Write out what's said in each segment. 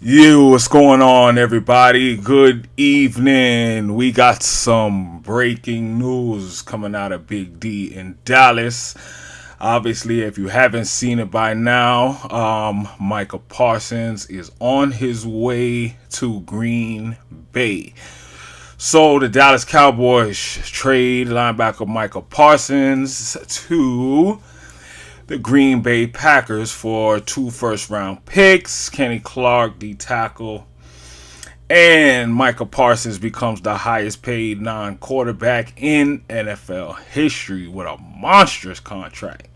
What's going on, everybody? Good evening. We got some breaking news coming out of Big D in Dallas. Obviously, if you haven't seen it by now, Micah Parsons is on his way to Green Bay. So the Dallas Cowboys trade linebacker Micah Parsons to the Green Bay Packers for 2 first-round picks. Kenny Clark, D tackle, and Micah Parsons becomes the highest paid non-quarterback in NFL history with a monstrous contract.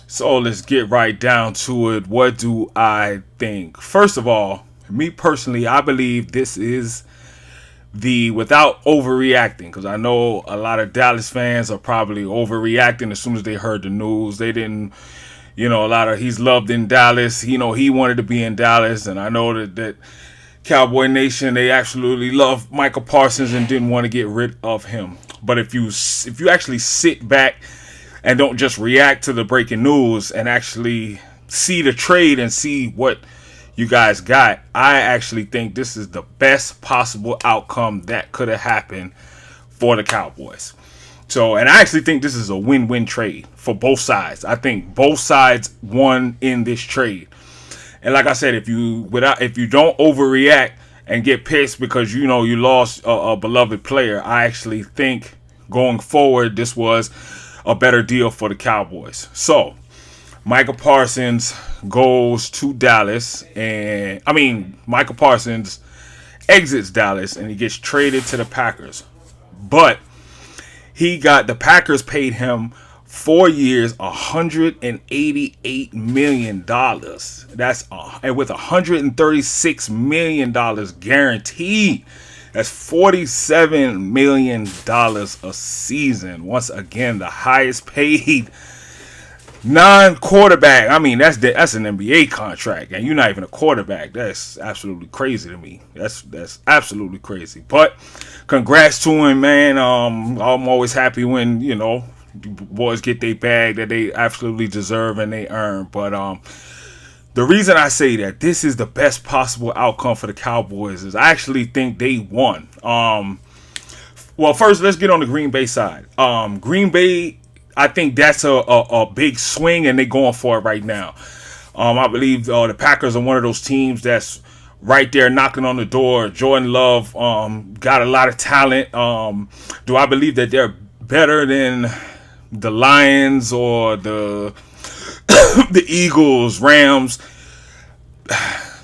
So let's get right down to it. What do I think? First of all, me personally, I believe this is without overreacting, because I know a lot of Dallas fans are probably overreacting as soon as they heard the news. They didn't, he's loved in Dallas. He wanted to be in Dallas, and I know that Cowboy Nation, they absolutely love Micah Parsons and didn't want to get rid of him. But if you actually sit back and don't just react to the breaking news and actually see the trade and see what you guys got, I actually think this is the best possible outcome that could have happened for the Cowboys. So, and I actually think this is a win-win trade for both sides. I think both sides won in this trade. And like I said, if you don't overreact and get pissed because you lost a beloved player, I actually think going forward this was a better deal for the Cowboys. So, Micah Parsons goes to Dallas, Micah Parsons exits Dallas and he gets traded to the Packers. But the Packers paid him 4 years, $188 million. That's and with $136 million guaranteed. That's $47 million a season. Once again, the highest paid non-quarterback. That's an NBA contract, and you're not even a quarterback. That's absolutely crazy to me. That's absolutely crazy. But congrats to him, man. I'm always happy when boys get their bag that they absolutely deserve and they earn. But the reason I say that this is the best possible outcome for the Cowboys is I actually think they won. Well, first let's get on the Green Bay side. Green Bay, I think that's a big swing, and they're going for it right now. I believe the Packers are one of those teams that's right there knocking on the door. Jordan Love got a lot of talent. Do I believe that they're better than the Lions or the Eagles, Rams?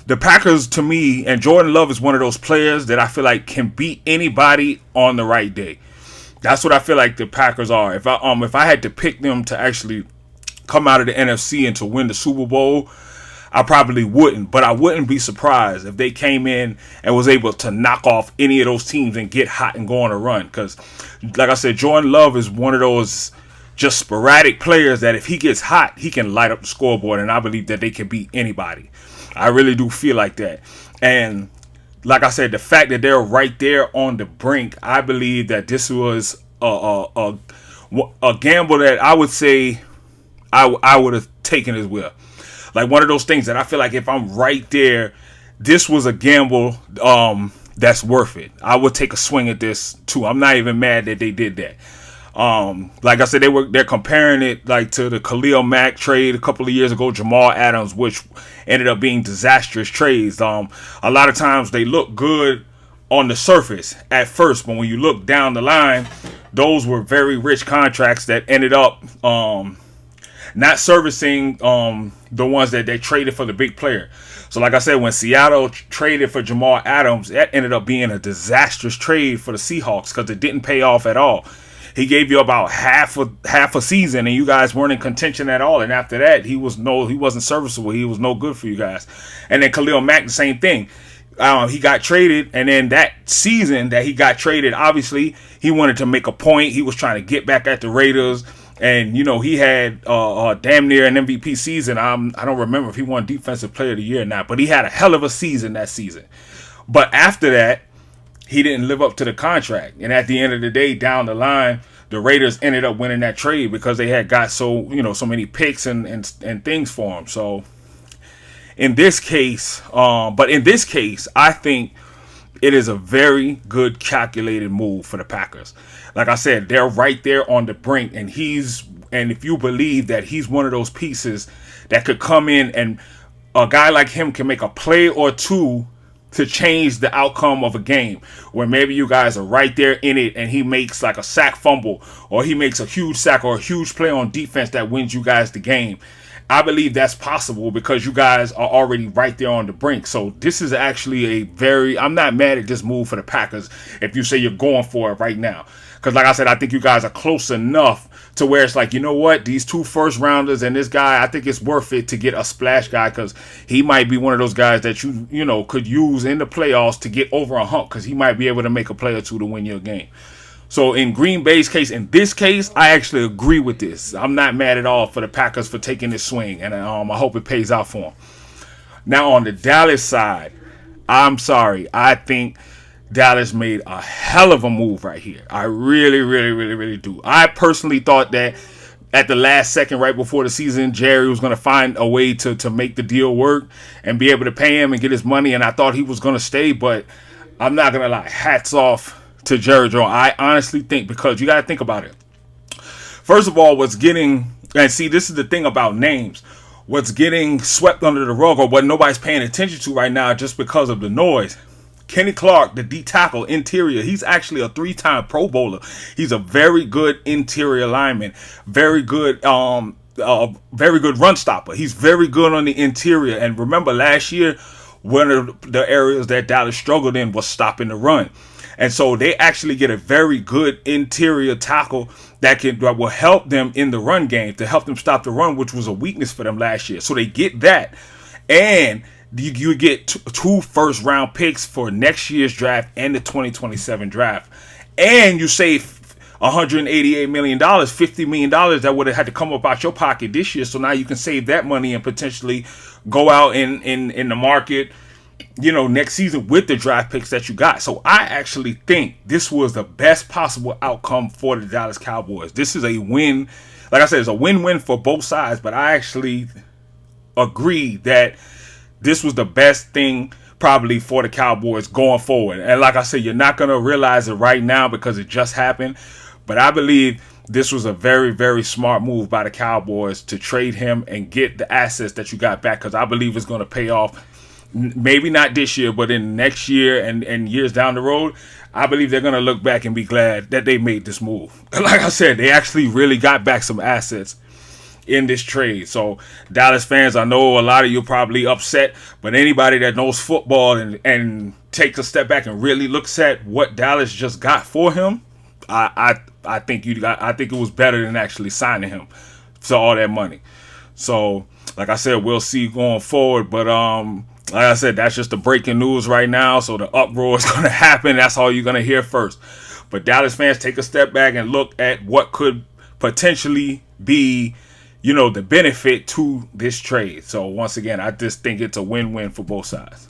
The Packers, to me, and Jordan Love is one of those players that I feel like can beat anybody on the right day. That's what I feel like the Packers are. If I had to pick them to actually come out of the NFC and to win the Super Bowl, I probably wouldn't. But I wouldn't be surprised if they came in and was able to knock off any of those teams and get hot and go on a run. Because, like I said, Jordan Love is one of those just sporadic players that if he gets hot, he can light up the scoreboard. And I believe that they can beat anybody. I really do feel like that. And like I said, the fact that they're right there on the brink, I believe that this was a gamble that I would say I would have taken as well. Like one of those things that I feel like if I'm right there, this was a gamble that's worth it. I would take a swing at this too. I'm not even mad that they did that. Like I said, they're comparing it like to the Khalil Mack trade a couple of years ago, Jamal Adams, which ended up being disastrous trades. A lot of times they look good on the surface at first, but when you look down the line, those were very rich contracts that ended up not servicing the ones that they traded for the big player. So like I said, when Seattle traded for Jamal Adams, that ended up being a disastrous trade for the Seahawks because it didn't pay off at all. He gave you about half a season, and you guys weren't in contention at all. And after that, he wasn't serviceable. He was no good for you guys. And then Khalil Mack, the same thing. He got traded, and then that season that he got traded, obviously he wanted to make a point. He was trying to get back at the Raiders, and he had damn near an MVP season. I don't remember if he won Defensive Player of the Year or not, but he had a hell of a season that season. But after that, he didn't live up to the contract. And at the end of the day, down the line, the Raiders ended up winning that trade because they had got so many picks and things for him. So in this case, I think it is a very good calculated move for the Packers. Like I said, they're right there on the brink, and if you believe that he's one of those pieces that could come in, and a guy like him can make a play or two to change the outcome of a game, where maybe you guys are right there in it and he makes like a sack fumble, or he makes a huge sack or a huge play on defense that wins you guys the game. I believe that's possible because you guys are already right there on the brink. So this is actually I'm not mad at this move for the Packers if you say you're going for it right now. Because like I said, I think you guys are close enough to where it's like, you know what, these 2 first rounders and this guy, I think it's worth it to get a splash guy, because he might be one of those guys that you know could use in the playoffs to get over a hump, because he might be able to make a play or two to win your game. So in Green Bay's case, in this case, I actually agree with this. I'm not mad at all for the Packers for taking this swing, and I hope it pays out for them. Now on the Dallas side, I'm sorry, I think Dallas made a hell of a move right here. I really, really, really, really do. I personally thought that at the last second, right before the season, Jerry was going to find a way to make the deal work and be able to pay him and get his money, and I thought he was going to stay, but I'm not going to lie, hats off to Jerry Jones. I honestly think, because you got to think about it. First of all, this is the thing about names. What's getting swept under the rug, or what nobody's paying attention to right now just because of the noise. Kenny Clark, the D tackle interior, he's actually a 3-time Pro Bowler. He's a very good interior lineman, very good run stopper. He's very good on the interior. And remember, last year, one of the areas that Dallas struggled in was stopping the run. And so they actually get a very good interior tackle that will help them in the run game, to help them stop the run, which was a weakness for them last year. So they get that, and you get 2 first-round picks for next year's draft and the 2027 draft. And you save $188 million, $50 million that would have had to come up out your pocket this year. So now you can save that money and potentially go out in the market, next season with the draft picks that you got. So I actually think this was the best possible outcome for the Dallas Cowboys. This is a win. Like I said, it's a win-win for both sides, but I actually agree that this was the best thing probably for the Cowboys going forward. And like I said, you're not going to realize it right now because it just happened. But I believe this was a very, very smart move by the Cowboys to trade him and get the assets that you got back, because I believe it's going to pay off. Maybe not this year, but in next year and years down the road, I believe they're going to look back and be glad that they made this move. Like I said, they actually really got back some assets in this trade. So Dallas fans, I know a lot of you are probably upset, but anybody that knows football and takes a step back and really looks at what Dallas just got for him, I think it was better than actually signing him for all that money. So like I said, we'll see going forward, but like I said, that's just the breaking news right now. So the uproar is going to happen. That's all you're going to hear first. But Dallas fans, take a step back and look at what could potentially be, the benefit to this trade. So once again, I just think it's a win-win for both sides.